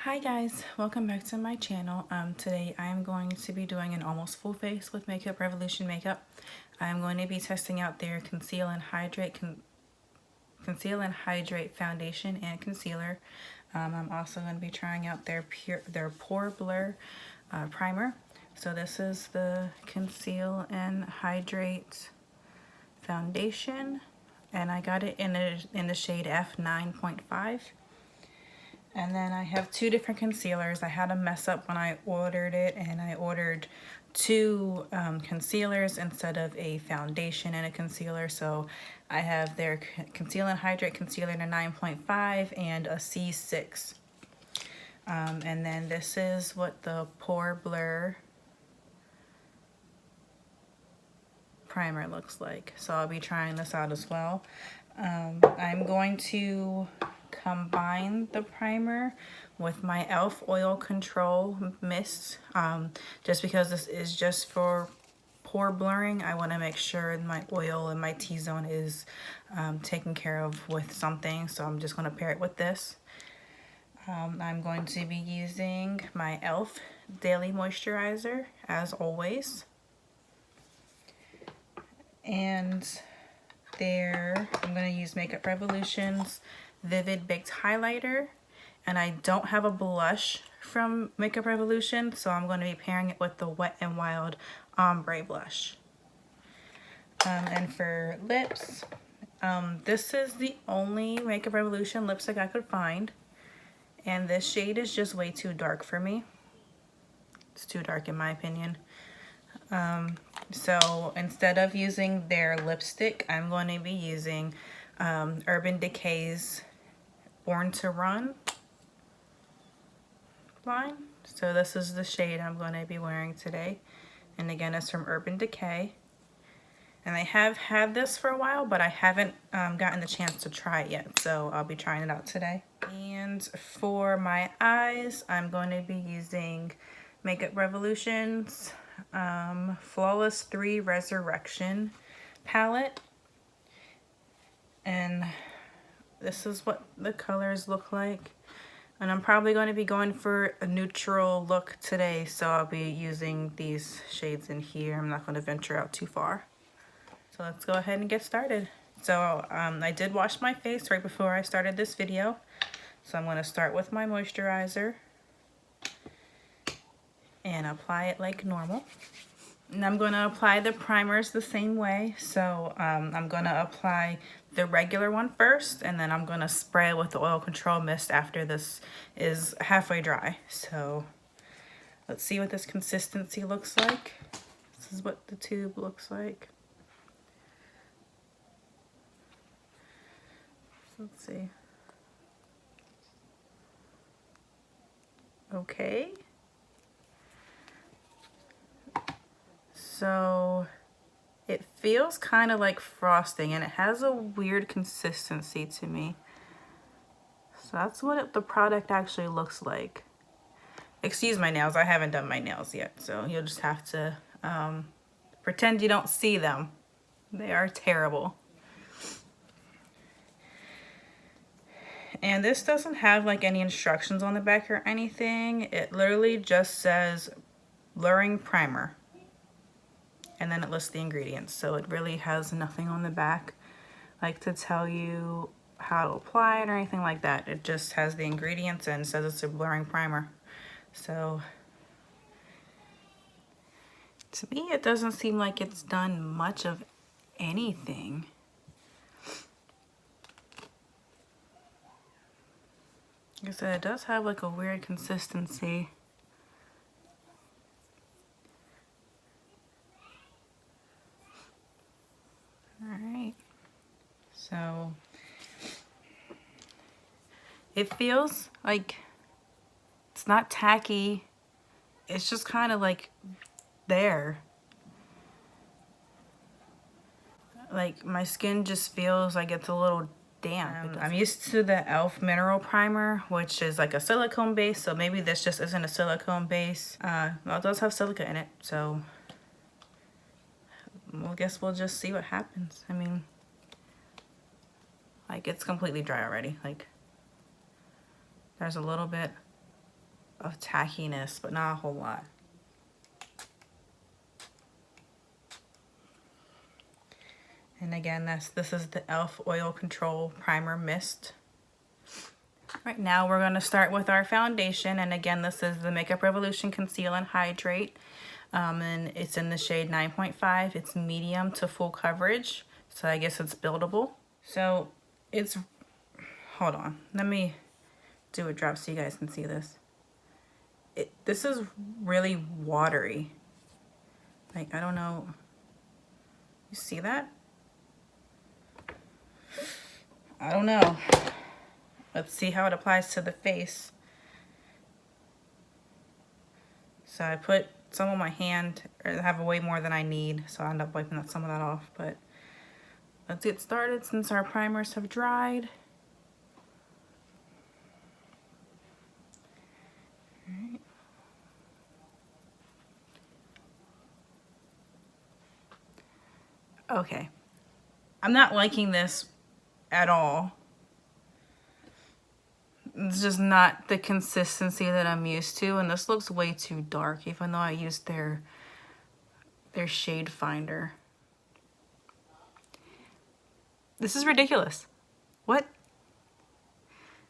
Hi guys, welcome back to my channel. Today I am going to be doing an almost full face with Makeup Revolution makeup. I'm going to be testing out their Conceal and Hydrate foundation and concealer. I'm also going to be trying out their Pore Blur primer. So this is the Conceal and Hydrate foundation, and I got it in the shade F9.5. And then I have two different concealers. I had a mess up when I ordered it, and I ordered two concealers instead of a foundation and a concealer. So I have their Conceal and Hydrate concealer in a 9.5 and a C6. And then this is what the Pore Blur primer looks like. So I'll be trying this out as well. I'm going to combine the primer with my e.l.f. oil control mist, just because this is just for pore blurring. I want to make sure my oil and my T-zone is taken care of with something, so I'm just going to pair it with this. I'm going to be using my e.l.f. daily moisturizer as always, and there I'm going to use Makeup Revolution's Vivid Baked Highlighter, and I don't have a blush from Makeup Revolution, so I'm going to be pairing it with the Wet n Wild Ombre blush. And for lips, this is the only Makeup Revolution lipstick I could find, and this shade is just way too dark for me. It's too dark in my opinion. So instead of using their lipstick, I'm going to be using Urban Decay's Born to Run line. So this is the shade I'm going to be wearing today, and again it's from Urban Decay, and I have had this for a while, but I haven't gotten the chance to try it yet, so I'll be trying it out today. And for my eyes, I'm going to be using Makeup Revolution's Flawless 3 Resurrection palette, and this is what the colors look like. And I'm probably going to be going for a neutral look today, so I'll be using these shades in here. I'm not going to venture out too far. So let's go ahead and get started. So I did wash my face right before I started this video, so I'm going to start with my moisturizer and apply it like normal. And I'm going to apply the primers the same way. So I'm going to apply the regular one first, and then I'm going to spray it with the oil control mist after this is halfway dry. So let's see what this consistency looks like. This is what the tube looks like. So let's see. Okay. So it feels kind of like frosting, and it has a weird consistency to me. So that's what the product actually looks like. Excuse my nails, I haven't done my nails yet, so you'll just have to pretend you don't see them. They are terrible. And this doesn't have like any instructions on the back or anything. It literally just says blurring primer, and then it lists the ingredients. So it really has nothing on the back like to tell you how to apply it or anything like that. It just has the ingredients and says it's a blurring primer. So to me, it doesn't seem like it's done much of anything. Like I said, it does have like a weird consistency. Alright, so it feels like it's not tacky, it's just kind of like there. Like my skin just feels like it's a little damp. I'm used to the e.l.f. mineral primer, which is like a silicone base, so maybe this just isn't a silicone base. Well, it does have silica in it, so I guess we'll just see what happens. I mean, like, it's completely dry already. Like, there's a little bit of tackiness, but not a whole lot. And again, this is the e.l.f. Oil Control Primer Mist. Right now we're going to start with our foundation, and again, this is the Makeup Revolution Conceal and Hydrate, and it's in the shade 9.5. It's medium to full coverage, so I guess it's buildable. So it's, hold on, let me do a drop so you guys can see this. This is really watery. Like, I don't know, you see that? I don't know. Let's see how it applies to the face. So I put some on my hand, or I have way more than I need, so I end up wiping some of that off. But let's get started since our primers have dried. All right. Okay. I'm not liking this at all. It's just not the consistency that I'm used to, and this looks way too dark, even though I used their shade finder. This is ridiculous. What?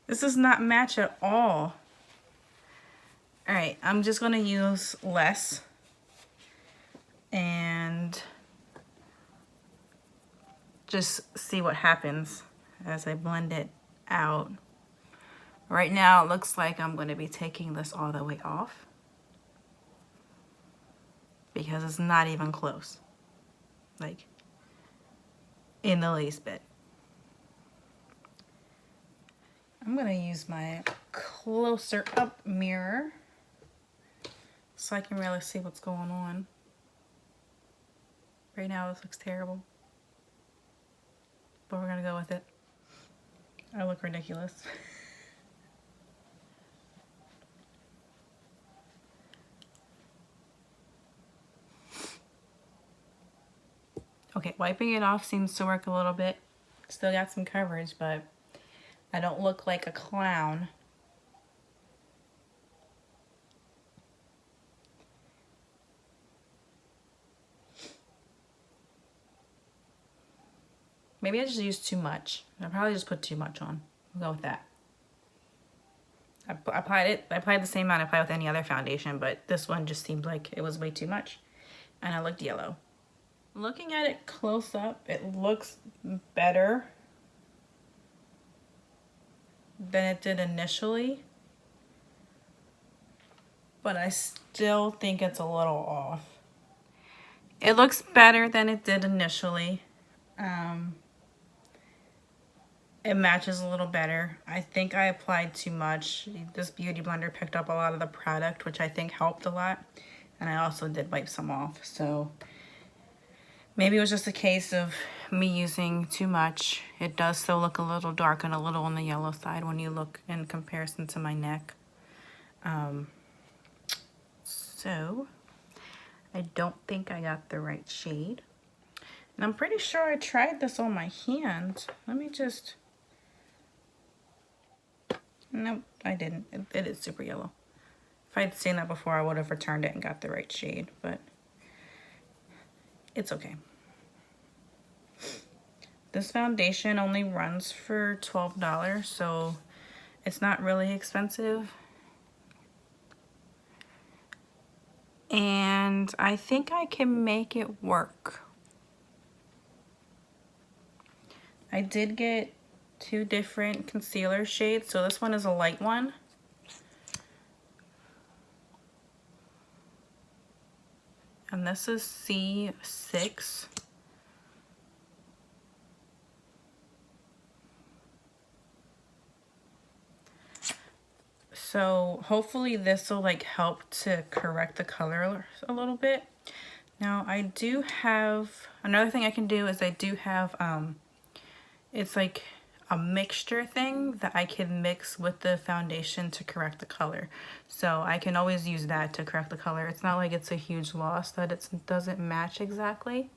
This does not match at all. All right, I'm just gonna use less and just see what happens as I blend it out. Right now, it looks like I'm going to be taking this all the way off because it's not even close, like in the least bit. I'm going to use my closer up mirror so I can really see what's going on. Right now, this looks terrible, but we're going to go with it. I look ridiculous. Okay, wiping it off seems to work a little bit. Still got some coverage, but I don't look like a clown. Maybe I just used too much. I probably just put too much on. We'll go with that. I applied the same amount I apply with any other foundation, but this one just seemed like it was way too much. And I looked yellow. Looking at it close up, it looks better than it did initially. But I still think it's a little off. It looks better than it did initially. It matches a little better. I think I applied too much. This beauty blender picked up a lot of the product, which I think helped a lot. And I also did wipe some off. So maybe it was just a case of me using too much. It does still look a little dark and a little on the yellow side when you look in comparison to my neck. So I don't think I got the right shade. And I'm pretty sure I tried this on my hand. Let me just... Nope, I didn't. It is super yellow. If I'd seen that before, I would have returned it and got the right shade, but it's okay. This foundation only runs for $12, so it's not really expensive. And I think I can make it work. I did get 2 different concealer shades, so this one is a light one. And this is C6. So hopefully this will like help to correct the color a little bit. Now I do have, another thing I can do is I do have, it's like a mixture thing that I can mix with the foundation to correct the color. So I can always use that to correct the color. It's not like it's a huge loss that it doesn't match exactly.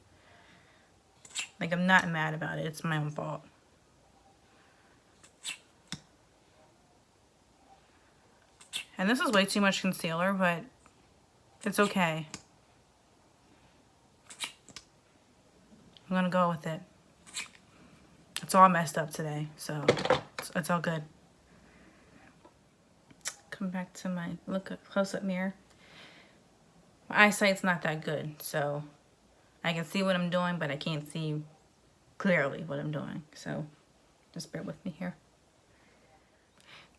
Like, I'm not mad about it. It's my own fault. And this is way too much concealer, but it's okay. I'm gonna go with it. It's all messed up today, so it's all good. Come back to my close-up mirror. My eyesight's not that good, so I can see what I'm doing, but I can't see clearly what I'm doing. So just bear with me here.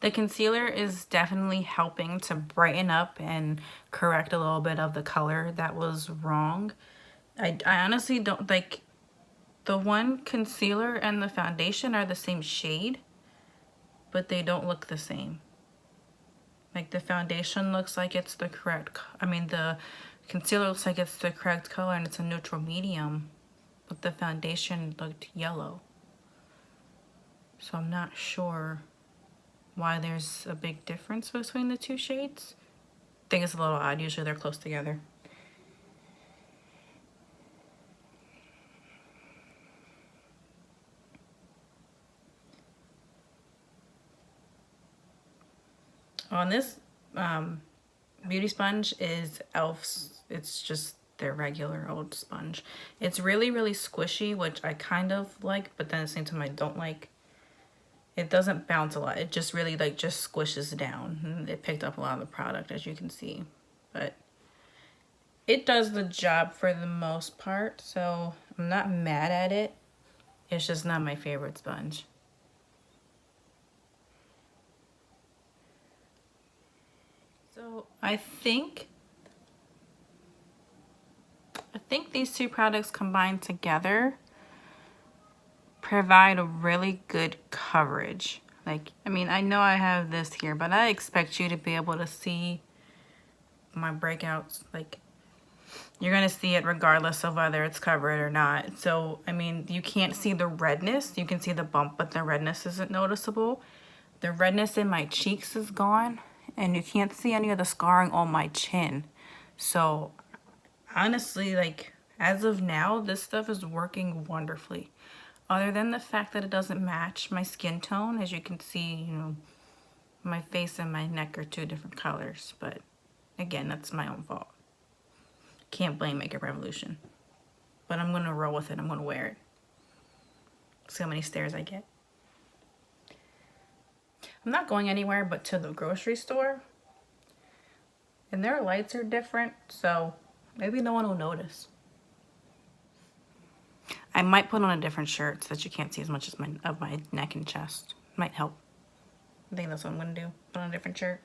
The concealer is definitely helping to brighten up and correct a little bit of the color that was wrong. I honestly don't like, the one concealer and the foundation are the same shade, but they don't look the same. Like the foundation looks like it's the correct, the concealer looks like it's the correct color and it's a neutral medium, but the foundation looked yellow. So I'm not sure why there's a big difference between the two shades. I think it's a little odd. Usually they're close together. On this beauty sponge is e.l.f.'s. It's just their regular old sponge. It's really, really squishy, which I kind of like, but then at the same time I don't like. It doesn't bounce a lot. It just really just squishes down. And it picked up a lot of the product, as you can see. But it does the job for the most part, so I'm not mad at it. It's just not my favorite sponge. So I think these two products combined together provide a really good coverage. Like, I know I have this here, but I expect you to be able to see my breakouts. Like, you're gonna see it regardless of whether it's covered or not. So, you can't see the redness. You can see the bump, but the redness isn't noticeable. The redness in my cheeks is gone, and you can't see any of the scarring on my chin. So, honestly, like, as of now, this stuff is working wonderfully. Other than the fact that it doesn't match my skin tone. As you can see, my face and my neck are two different colors. But again, that's my own fault. Can't blame Makeup Revolution. But I'm going to roll with it. I'm going to wear it. See how many stares I get. I'm not going anywhere but to the grocery store. And their lights are different, so maybe no one will notice. I might put on a different shirt so that you can't see as much as of my neck and chest. Might help. I think that's what I'm gonna do. Put on a different shirt.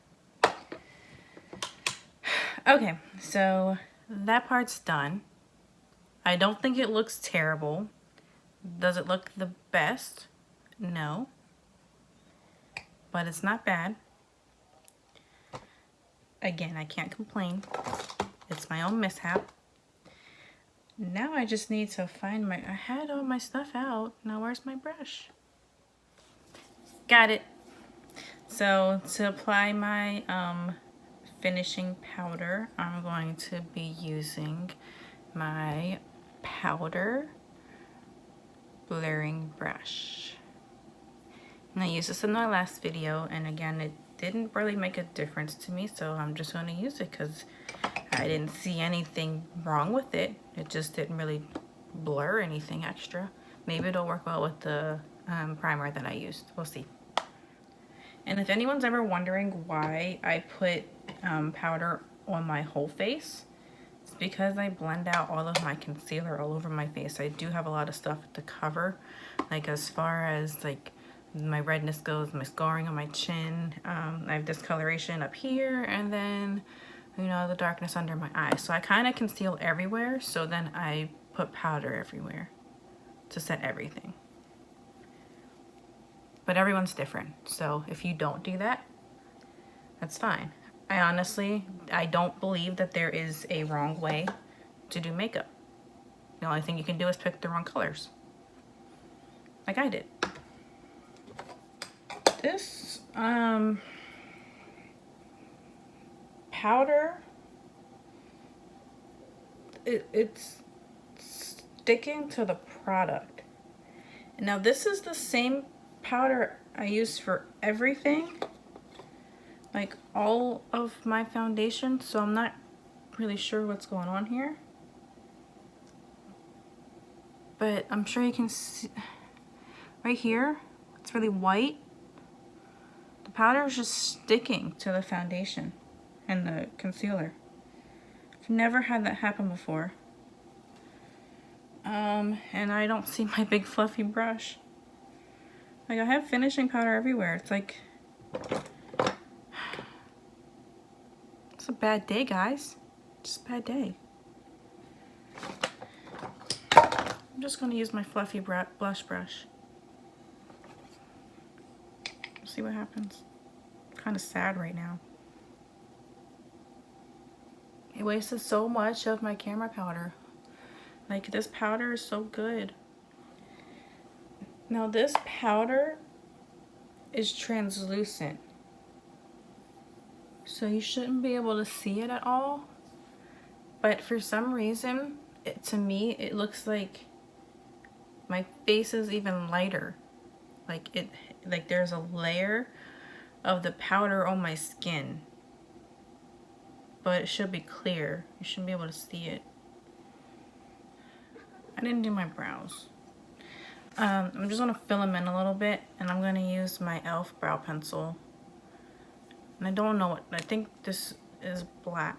Okay, so that part's done. I don't think it looks terrible. Does it look the best? No. But it's not bad. Again, I can't complain. It's my own mishap. Now I just need to find I had all my stuff out. Now where's my brush? Got it. So to apply my finishing powder, I'm going to be using my powder blurring brush. And I used this in my last video, and again, it didn't really make a difference to me, so I'm just going to use it because I didn't see anything wrong with it. It just didn't really blur anything extra. Maybe it'll work well with the primer that I used. We'll see. And if anyone's ever wondering why I put powder on my whole face, it's because I blend out all of my concealer all over my face. I do have a lot of stuff to cover, like as far as like my redness goes, my scarring on my chin. I have discoloration up here, and then the darkness under my eyes. So I kind of conceal everywhere, so then I put powder everywhere to set everything. But everyone's different, so if you don't do that, that's fine. I don't believe that there is a wrong way to do makeup. The only thing you can do is pick the wrong colors, like I did. This powder, it's sticking to the product. Now this is the same powder I use for everything. like all of my foundation, so I'm not really sure what's going on here. But I'm sure you can see right here, it's really white. The powder is just sticking to the foundation and the concealer. I've never had that happen before. And I don't see my big fluffy brush. Like, I have finishing powder everywhere. It's like, it's a bad day, guys. Just a bad day. I'm just gonna use my fluffy blush brush. See what happens. I'm kind of sad right now. It wasted so much of my camera powder. Like, this powder is so good. Now this powder is translucent, so you shouldn't be able to see it at all. But for some reason, to me, it looks like my face is even lighter. Like there's a layer of the powder on my skin, but it should be clear. You shouldn't be able to see it. I didn't do my brows. I'm just gonna fill them in a little bit, and I'm gonna use my e.l.f. brow pencil. And I don't know what, I think this is black,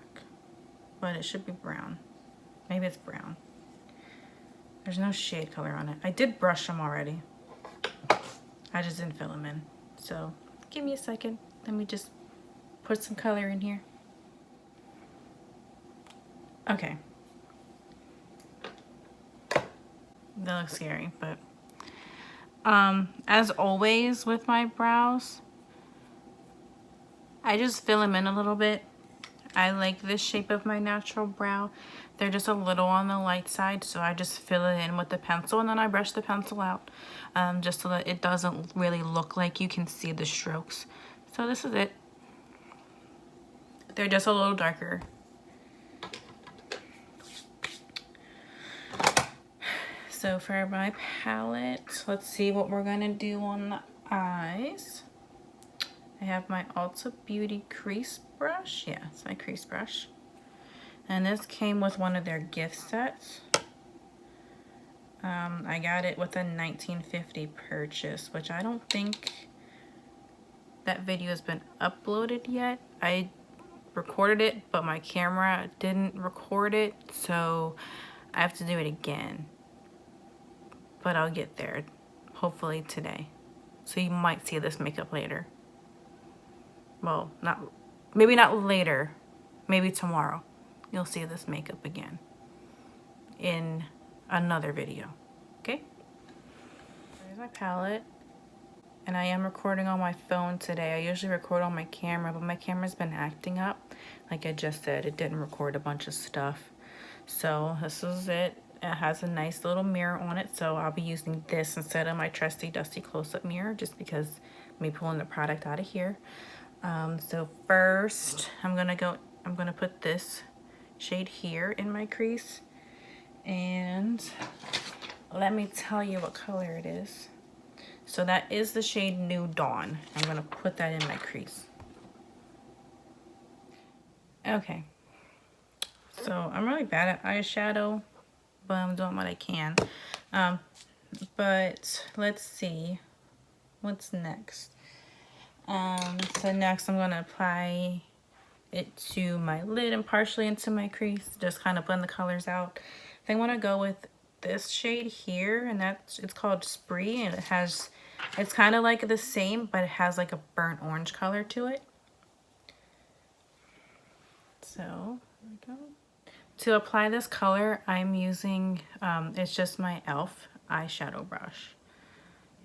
but it should be brown. Maybe it's brown. There's no shade color on it. I did brush them already. I just didn't fill them in. So give me a second. Let me just put some color in here. Okay. That looks scary, but as always with my brows, I just fill them in a little bit. I like this shape of my natural brow. They're just a little on the light side, so I just fill it in with the pencil, and then I brush the pencil out just so that it doesn't really look like you can see the strokes. So this is it. They're just a little darker. So for my palette, let's see what we're gonna do on the eyes. I have my Ulta Beauty crease brush. Yeah, it's my crease brush. And this came with one of their gift sets. I got it with a 1950 purchase, which I don't think that video has been uploaded yet. I recorded it, but my camera didn't record it, so I have to do it again. But I'll get there, hopefully today. So you might see this makeup later. Well, maybe not later, maybe tomorrow. You'll see this makeup again in another video, okay? There's my palette, and I am recording on my phone today. I usually record on my camera, but my camera's been acting up. Like I just said, it didn't record a bunch of stuff. So this is it. It has a nice little mirror on it, so I'll be using this instead of my trusty dusty close-up mirror, just because me pulling the product out of here. So first, I'm gonna put this shade here in my crease, and let me tell you what color it is. So that is the shade New Dawn. I'm gonna put that in my crease. Okay, so I'm really bad at eyeshadow, but I'm doing what I can. But let's see what's next. So next I'm gonna apply it to my lid and partially into my crease, just kind of blend the colors out. I want to go with this shade here, and it's called Spree, and it's kind of like the same, but it has like a burnt orange color to it. So there we go. To apply this color, I'm using it's just my e.l.f. eyeshadow brush.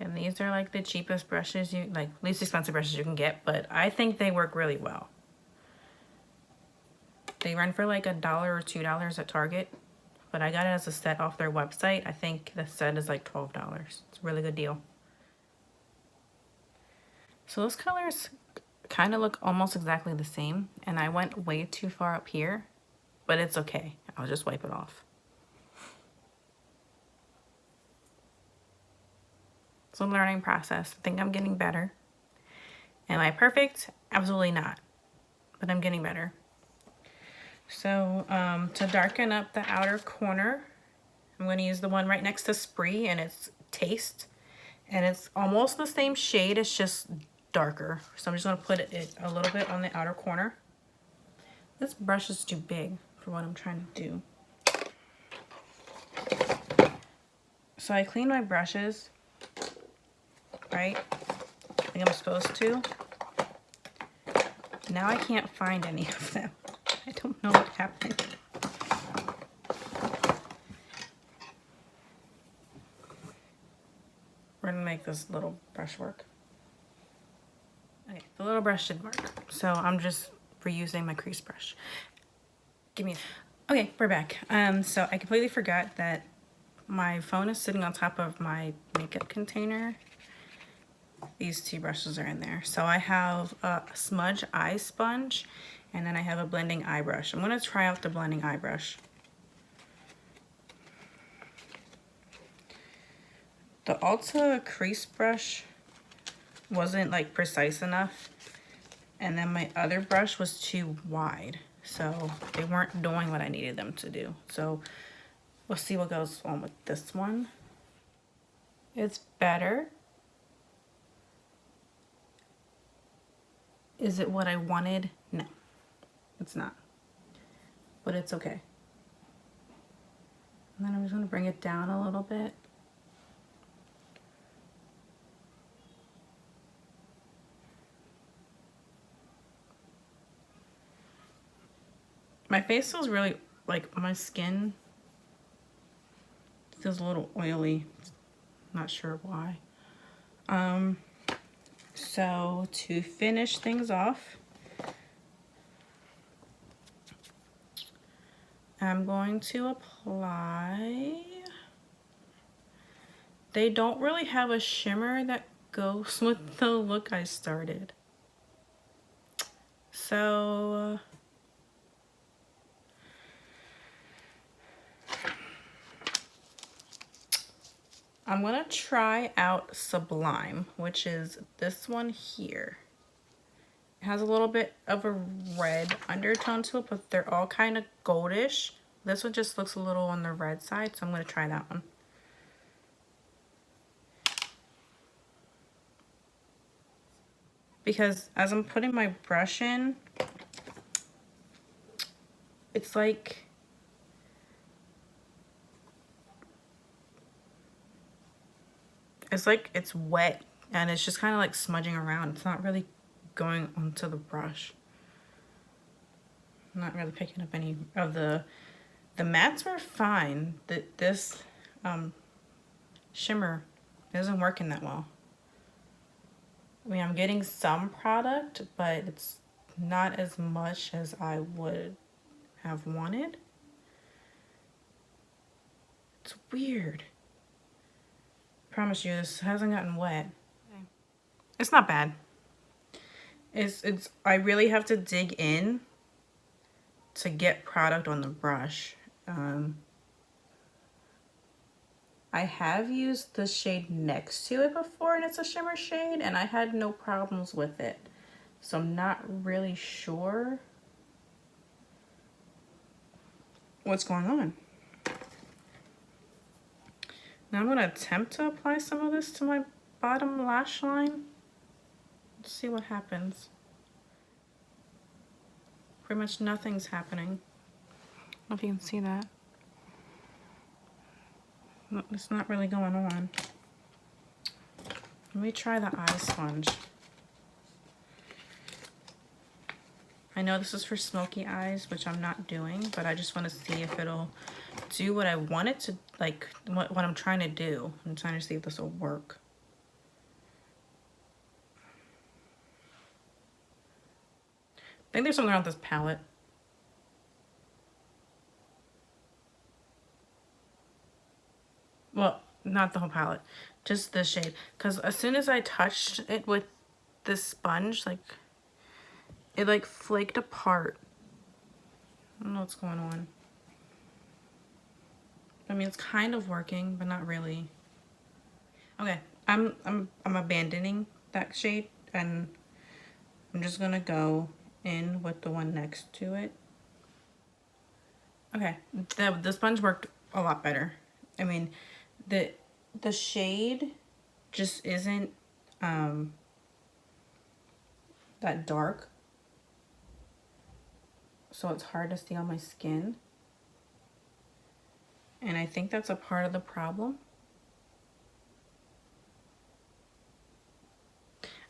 And these are like the cheapest brushes, least expensive brushes you can get, but I think they work really well. They run for like $1 or $2 at Target, but I got it as a set off their website. I think the set is like $12. It's a really good deal. So those colors kind of look almost exactly the same, and I went way too far up here, but it's okay. I'll just wipe it off. It's a learning process. I think I'm getting better. Am I perfect? Absolutely not, but I'm getting better. So to darken up the outer corner, I'm going to use the one right next to Spree, and it's Taste. And it's almost the same shade, it's just darker. So I'm just going to put it a little bit on the outer corner. This brush is too big for what I'm trying to do. So I clean my brushes, right? Like I'm supposed to. Now I can't find any of them. I don't know what happened. We're gonna make this little brush work. Okay, the little brush should work. So I'm just reusing my crease brush. Give me a... Okay, we're back. So I completely forgot that my phone is sitting on top of my makeup container. These two brushes are in there. So I have a smudge eye sponge, and then I have a blending eye brush. I'm gonna try out the blending eye brush. The Ulta crease brush wasn't like precise enough, and then my other brush was too wide, so they weren't doing what I needed them to do. So we'll see what goes on with this one. It's better. Is it what I wanted? No, it's not, but it's okay. And then I'm just gonna bring it down a little bit. My face feels really, like my skin feels a little oily. Not sure why. So to finish things off, I'm going to apply. They don't really have a shimmer that goes with the look I started. So I'm gonna try out Sublime, which is this one here. It has a little bit of a red undertone to it, but they're all kind of goldish. This one just looks a little on the red side, so I'm gonna try that one. Because as I'm putting my brush in, it's like it's wet, and it's just kind of like smudging around. It's not really going onto the brush. I'm not really picking up any of the mattes were fine. This shimmer isn't working that well. I mean, I'm getting some product, but it's not as much as I would have wanted. It's weird. I promise you, this hasn't gotten wet. It's not bad. It's I really have to dig in to get product on the brush. I have used the shade next to it before, and it's a shimmer shade, and I had no problems with it. So I'm not really sure what's going on. Now I'm gonna attempt to apply some of this to my bottom lash line. Let's see what happens. Pretty much nothing's happening. I don't know if you can see that. It's not really going on. Let me try the eye sponge. I know this is for smoky eyes, which I'm not doing, but I just want to see if it'll do what I want it to, like what I'm trying to do. I'm trying to see if this will work. I think there's something wrong with this palette. Well, not the whole palette, just this shade. Because as soon as I touched it with this sponge, like, it like flaked apart. I don't know what's going on. I mean, it's kind of working, but not really. Okay, I'm abandoning that shade, and I'm just gonna go in with the one next to it. Okay, the sponge worked a lot better. I mean, the shade just isn't that dark, so it's hard to see on my skin. And I think that's a part of the problem.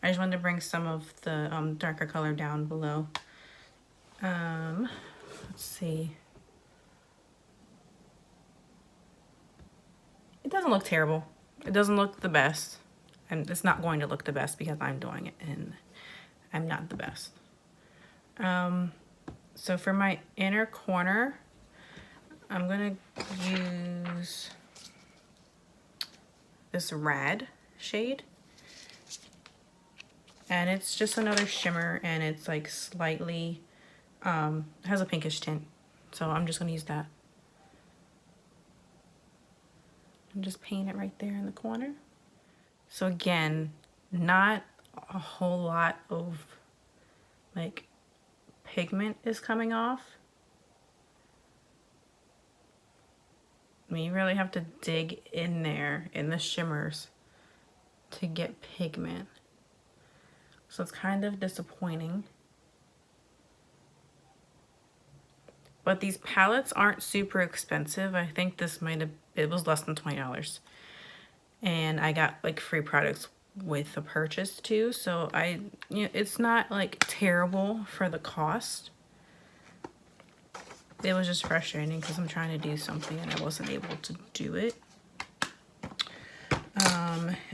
I just wanted to bring some of the darker color down below. Let's see. It doesn't look terrible. It doesn't look the best. And it's not going to look the best because I'm doing it and I'm not the best. So for my inner corner, I'm gonna use this Rad shade. And it's just another shimmer, and it's like slightly, has a pinkish tint. So I'm just gonna use that. And just paint it right there in the corner. So again, not a whole lot of like pigment is coming off. I mean, you really have to dig in there in the shimmers to get pigment. So it's kind of disappointing. But these palettes aren't super expensive. I think this it was less than $20. And I got like free products with the purchase too. So it's not like terrible for the cost. It was just frustrating because I'm trying to do something and I wasn't able to do it.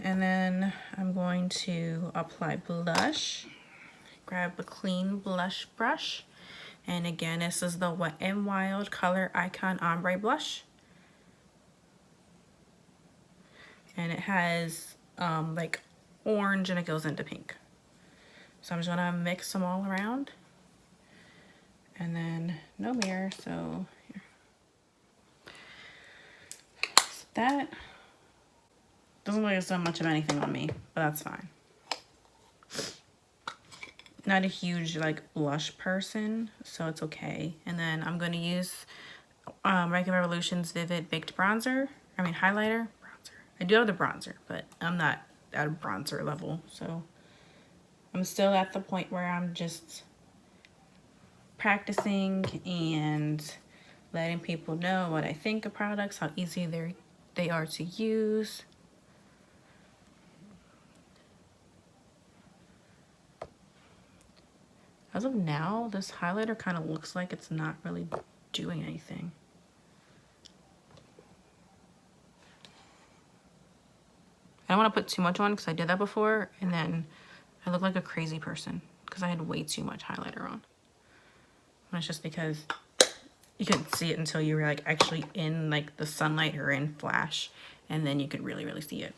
And then I'm going to apply blush. Grab a clean blush brush. And again, this is the Wet n Wild Color Icon Ombre Blush. And it has like orange and it goes into pink. So I'm just gonna mix them all around. And then no mirror, so here. So that doesn't look like it's done much of anything on me, but that's fine. Not a huge like blush person, so it's okay. And then I'm going to use Rankin Revolution's Vivid Baked Bronzer. I mean highlighter. Bronzer. I do have the bronzer, but I'm not at a bronzer level, so I'm still at the point where I'm just practicing and letting people know what I think of products, how easy they are to use. As of now, this highlighter kind of looks like it's not really doing anything. I don't want to put too much on because I did that before and then I look like a crazy person because I had way too much highlighter on. And it's just because you couldn't see it until you were like actually in like the sunlight or in flash, and then you could really see it.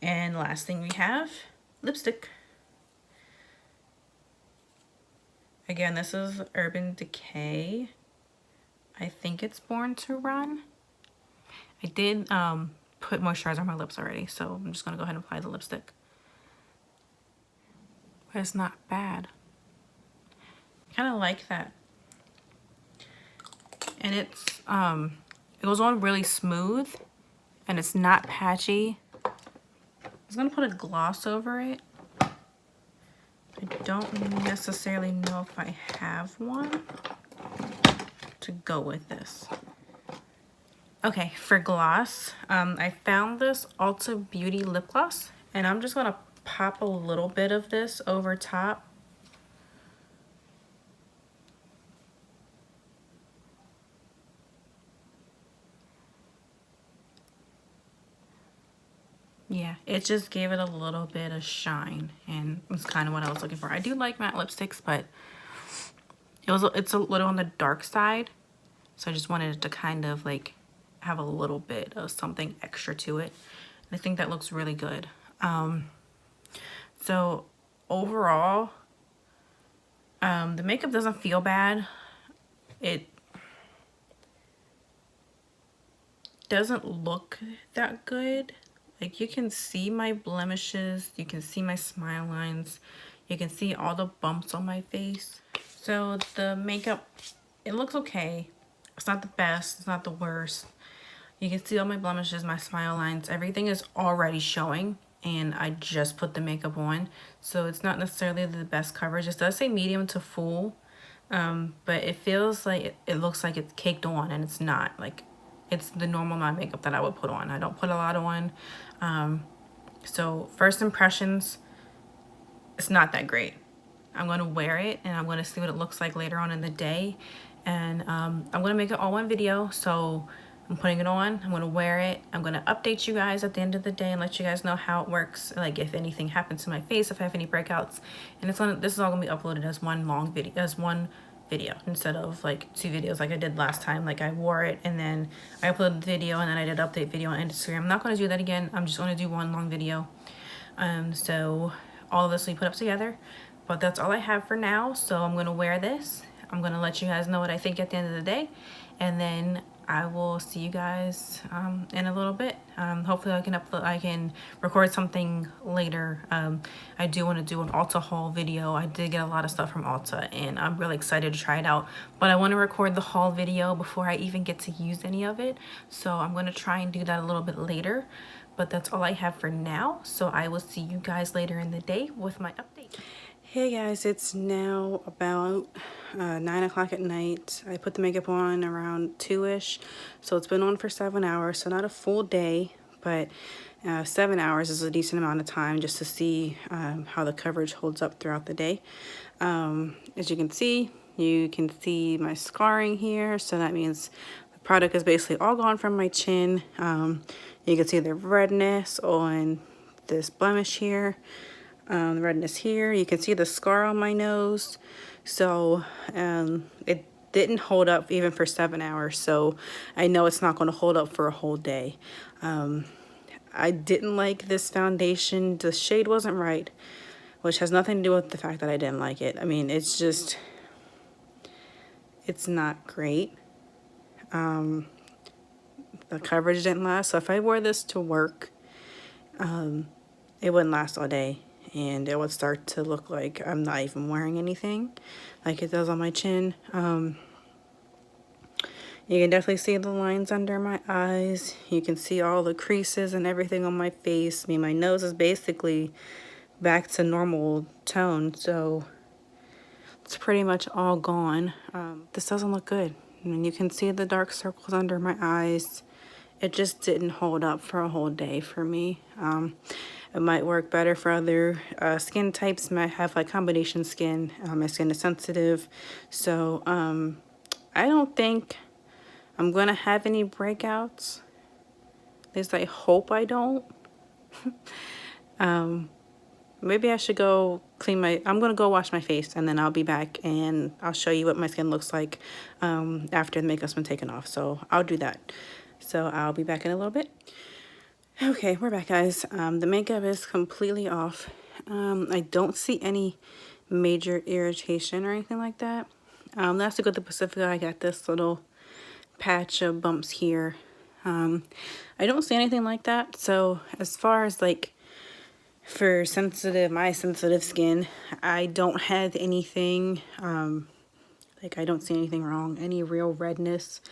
And last thing we have, lipstick. Again, this is Urban Decay. I think it's Born to Run. I did put moisturizer on my lips already, so I'm just gonna go ahead and apply the lipstick. But it's not bad. I kind of like that. And it's it goes on really smooth and it's not patchy. I was gonna put a gloss over it. I don't necessarily know if I have one to go with this. Okay, for gloss, I found this Ulta Beauty lip gloss, and I'm just gonna pop a little bit of this over top. Yeah, it just gave it a little bit of shine, and it's kind of what I was looking for. I do like matte lipsticks, but it's a little on the dark side, so I just wanted it to kind of like have a little bit of something extra to it. And I think that looks really good. So overall, the makeup doesn't feel bad. It doesn't look that good. Like, you can see my blemishes, you can see my smile lines, You can see all the bumps on my face. So the makeup, it looks okay. It's not the best, it's not the worst. You can see all my blemishes, my smile lines, everything is already showing, and I just put the makeup on. So it's not necessarily the best coverage. It does say medium to full, but it feels like it looks like it's caked on, and it's not. Like, it's the normal amount of makeup that I would put on. I don't put a lot on. So first impressions, it's not that great. I'm going to wear it and I'm going to see what it looks like later on in the day. And I'm going to make it all one video. So I'm putting it on, I'm going to wear it. I'm going to update you guys at the end of the day and let you guys know how it works. Like if anything happens to my face, if I have any breakouts. And this is all going to be uploaded as one long video, instead of like 2 videos like I did last time. Like I wore it and then I uploaded the video and then I did update video on Instagram. I'm not going to do that again. I'm just going to do one long video. So all of this will be put up together, but that's all I have for now. So I'm going to wear this. I'm going to let you guys know what I think at the end of the day, and then I will see you guys in a little bit. Hopefully I can record something later. I do want to do an Ulta haul video. I did get a lot of stuff from Ulta and I'm really excited to try it out, but I want to record the haul video before I even get to use any of it. So I'm going to try and do that a little bit later, but that's all I have for now. So I will see you guys later in the day with my update. Hey guys, it's now about 9 o'clock at night. I put the makeup on around 2-ish, so it's been on for 7 hours, so not a full day, but 7 hours is a decent amount of time just to see how the coverage holds up throughout the day. As you can see my scarring here, so that means the product is basically all gone from my chin. You can see the redness on this blemish here. The redness here. You can see the scar on my nose. So it didn't hold up even for 7 hours. So I know it's not going to hold up for a whole day. I didn't like this foundation. The shade wasn't right, which has nothing to do with the fact that I didn't like it. I mean, it's just, it's not great. The coverage didn't last. So if I wore this to work, it wouldn't last all day. And it would start to look like I'm not even wearing anything like it does on my chin. You can definitely see the lines under my eyes. You can see all the creases and everything on my face. I mean, my nose is basically back to normal tone, so it's pretty much all gone. This doesn't look good. I mean, you can see the dark circles under my eyes. It just didn't hold up for a whole day for me. It might work better for other skin types. Might have like combination skin. My skin is sensitive, so I don't think I'm gonna have any breakouts. At least I hope I don't. Maybe I should go clean I'm gonna go wash my face and then I'll be back and I'll show you what my skin looks like after the makeup's been taken off. So I'll do that. So I'll be back in a little bit. Okay, we're back, guys. The makeup is completely off. I don't see any major irritation or anything like that. Last week with the Pacifica, I got this little patch of bumps here. I don't see anything like that. So as far as like for my sensitive skin, I don't have anything, like I don't see anything wrong, any real redness.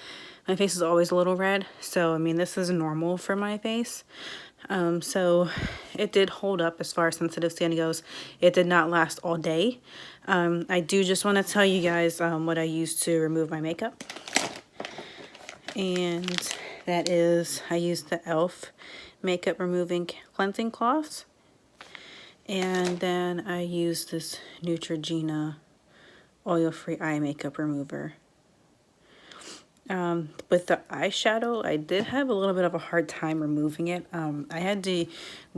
My face is always a little red, so I mean this is normal for my face. So it did hold up as far as sensitive skin goes. It did not last all day. I do just want to tell you guys what I used to remove my makeup. And that is, I used the e.l.f. makeup removing cleansing cloths. And then I used this Neutrogena oil-free eye makeup remover. With the eyeshadow, I did have a little bit of a hard time removing it. I had to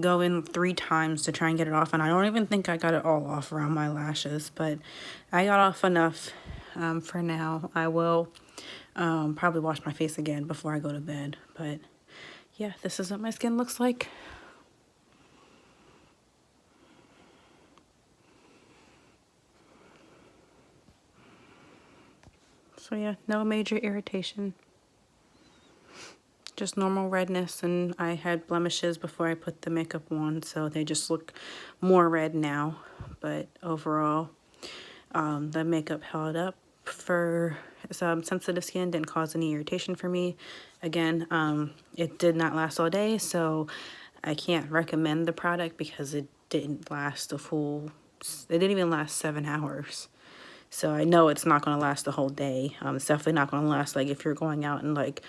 go in 3 times to try and get it off, and I don't even think I got it all off around my lashes, but I got off enough for now. I will probably wash my face again before I go to bed, but yeah, this is what my skin looks like. So yeah, no major irritation. just normal redness, and I had blemishes before I put the makeup on, so they just look more red now. But overall, the makeup held up for some sensitive skin, didn't cause any irritation for me. Again, it did not last all day, so I can't recommend the product because it didn't last a full, it didn't even last 7 hours. So I know it's not going to last the whole day. It's definitely not going to last, like, if you're going out and, like,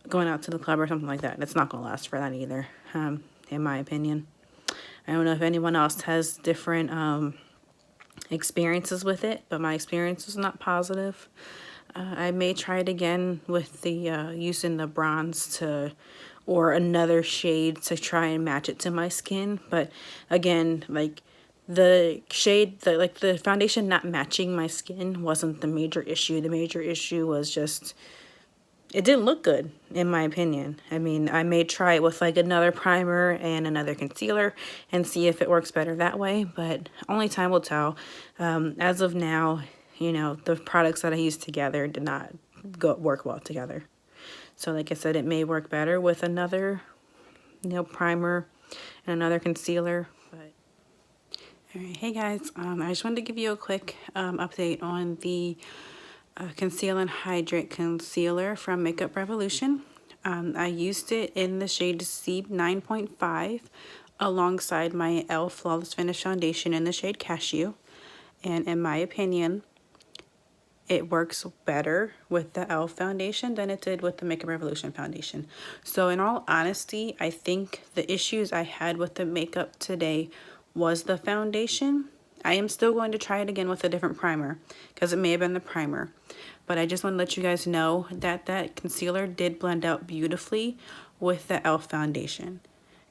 going out to the club or something like that. It's not going to last for that either, in my opinion. I don't know if anyone else has different experiences with it, but my experience was not positive. I may try it again with the using the bronze to, or another shade to try and match it to my skin. But again, like, the shade, the foundation not matching my skin wasn't the major issue. The major issue was just, it didn't look good, in my opinion. I mean, I may try it with, like, another primer and another concealer and see if it works better that way, but only time will tell. As of now, you know, the products that I used together did not work well together. So like I said, it may work better with another, you know, primer and another concealer. But all right, hey guys, I just wanted to give you a quick update on the Conceal and Hydrate Concealer from Makeup Revolution. I used it in the shade C 9.5 alongside my e.l.f. Flawless Finish Foundation in the shade Cashew. And in my opinion, it works better with the e.l.f. foundation than it did with the Makeup Revolution foundation. So in all honesty, I think the issues I had with the makeup today was the foundation. I am still going to try it again with a different primer because it may have been the primer. But I just want to let you guys know that that concealer did blend out beautifully with the e.l.f. foundation.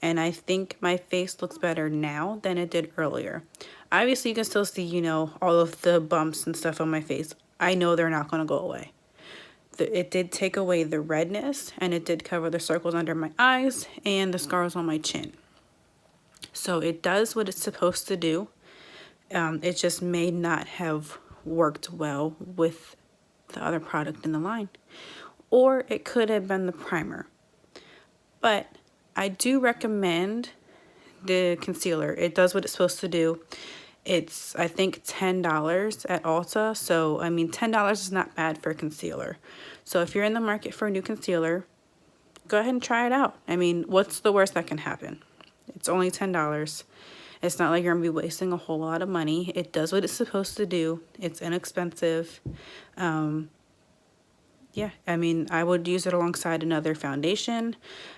And I think my face looks better now than it did earlier. Obviously, you can still see, you know, all of the bumps and stuff on my face. I know they're not going to go away. It did take away the redness, and it did cover the circles under my eyes and the scars on my chin. So it does what it's supposed to do. It just may not have worked well with the other product in the line. Or it could have been the primer. But I do recommend the concealer. It does what it's supposed to do. It's, I think, $10 at Ulta. So, I mean, $10 is not bad for a concealer. So if you're in the market for a new concealer, go ahead and try it out. I mean, what's the worst that can happen? It's only $10. It's not like you're going to be wasting a whole lot of money. It does what it's supposed to do. It's inexpensive. Yeah, I mean, I would use it alongside another foundation.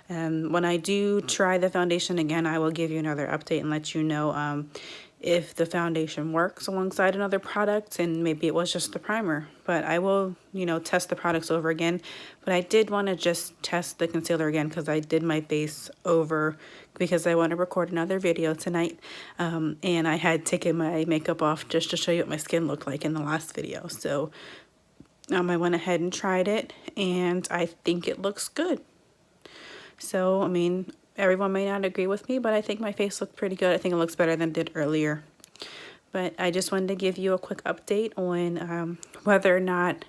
When I do try the foundation again, I will give you another update and let you know if the foundation works alongside another product, and maybe it was just the primer. But I will, you know, test the products over again. But I did want to just test the concealer again because I did my face over because I want to record another video tonight. And I had taken my makeup off just to show you what my skin looked like in the last video. So I went ahead and tried it, and I think it looks good. So, I mean, everyone may not agree with me, but I think my face looked pretty good. I think it looks better than it did earlier. But I just wanted to give you a quick update on whether or not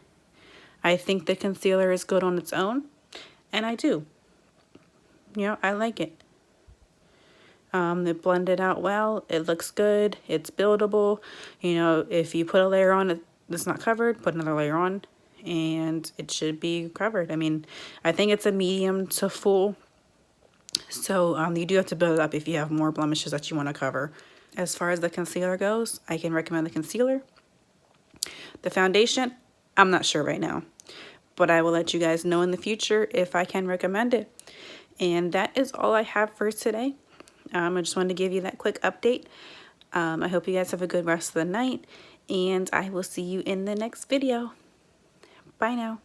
I think the concealer is good on its own. And I do. You know, I like it. It blended out well. It looks good. It's buildable. You know, if you put a layer on that's not covered, put another layer on, and it should be covered. I mean, I think it's a medium to full. So you do have to build it up if you have more blemishes that you want to cover. As far as the concealer goes, I can recommend the concealer. The foundation, I'm not sure right now, but I will let you guys know in the future if I can recommend it. And that is all I have for today. I just wanted to give you that quick update. I hope you guys have a good rest of the night, and I will see you in the next video. Bye now.